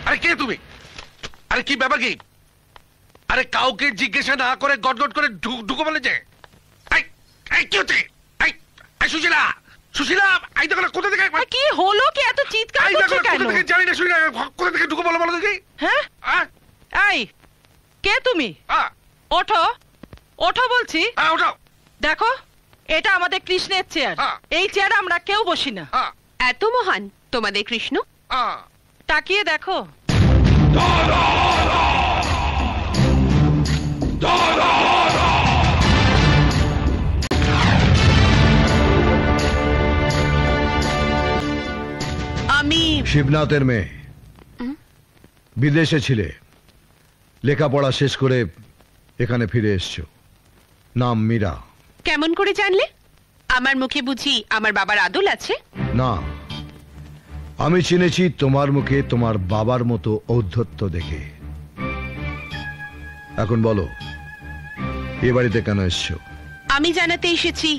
আরে কে তুমি? আরে কি ব্যাপার কি? আরে কাউকে জিজ্ঞাসা না করে গটগট করে ঢুকো বলে যে। কি হচ্ছে? সুশীলা, সুশীলা, এই দেখো না কোথা থেকে। কি হলো? কি এত চিৎকার করছো কেন? কোথা থেকে জানি না, শুনি না, কোথা থেকে ঢুকো বলো বলো দেখি। হ্যাঁ, এই কে তুমি? ওঠো, ওঠো বলছি। ওঠাও। দেখো, এটা আমাদের কৃষ্ণের চেয়ার। এই চেয়ার আমরা কেউ বসি না। এত মহান তোমাদের কৃষ্ণ? তাকিয়ে দেখো। আমি শিবনাথের মেয়ে, বিদেশে ছিলে, লেখাপড়া শেষ করে এখানে ফিরে এসছো। নাম মীরা। কেমন করে জানলে? আমার মুখে বুঝি আমার বাবার আদল আছে? না, আমি চিনেছি তোমার মুখে তোমার বাবার মতো ঔদ্ধত্য দেখে। এখন বলো, এ বাড়িতে কেন এসছো? আমি জানাতে এসেছি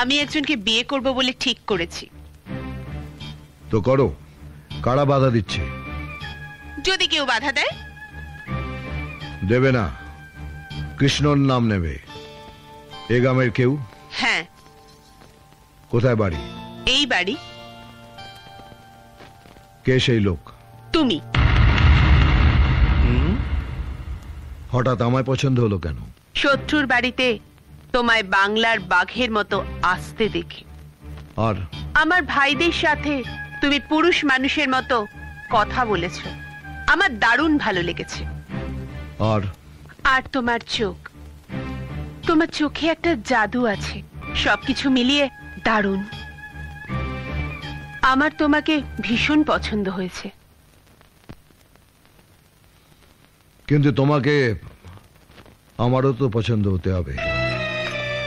আমি একজনকে বিয়ে করব বলে ঠিক করেছি। তো করো, কারা বাধা দিচ্ছে? যদি কেউ বাধা দেয়? দেবে না, কৃষ্ণর নাম নেবে। এ গ্রামের কেউ? হ্যাঁ। কোথায় বাড়ি? এই বাড়ি। কে সেই লোক? তুমি। হঠাৎ আমায় পছন্দ হলো কেন? শত্রুর বাড়িতে তোমায় বাংলার বাঘের মতো আসতে দেখি। আর আমার ভাইদের সাথে তুমি পুরুষ মানুষের মতো কথা বলেছো, আমার দারুণ ভালো লেগেছে। আর আর তোমার চোখ, তোমার চোখে একটা জাদু আছে, সবকিছু মিলিয়ে দারুণ। আমার তোমাকে ভীষণ পছন্দ হয়েছে। কিন্তু তোমাকে আমারও তো পছন্দ হতে হবে।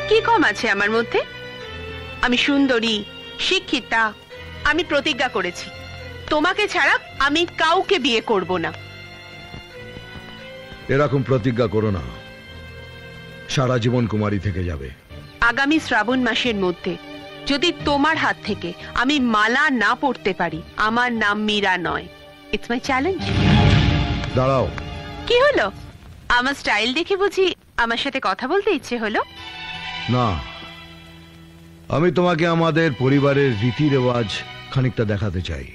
কি কম আছে আমার মধ্যে? আমি সুন্দরী, শিক্ষিতা। আমি প্রতিজ্ঞা করেছি তোমাকে ছাড়া আমি কাউকে বিয়ে করব না। এরকম প্রতিজ্ঞা করো না, সারা জীবন কুমারী থেকে যাবে। আগামী শ্রাবণ মাসের মধ্যে যদি তোমার হাত থেকে আমি মালা না পড়তে পারি, আমার নাম মীরা নয়। It's my challenge. দাঁড়াও। কি হলো? আমার স্টাইল দেখে বুঝি আমার সাথে কথা বলতে ইচ্ছে হলো? না, আমি তোমাকে আমাদের পরিবারের রীতি রেওয়াজ খানিকটা দেখাতে চাই।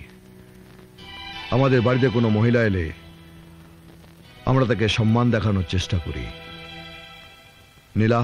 আমাদের বাড়িতে কোনো মহিলা এলে আমরা তাকে সম্মান দেখানোর চেষ্টা করি। নীলা,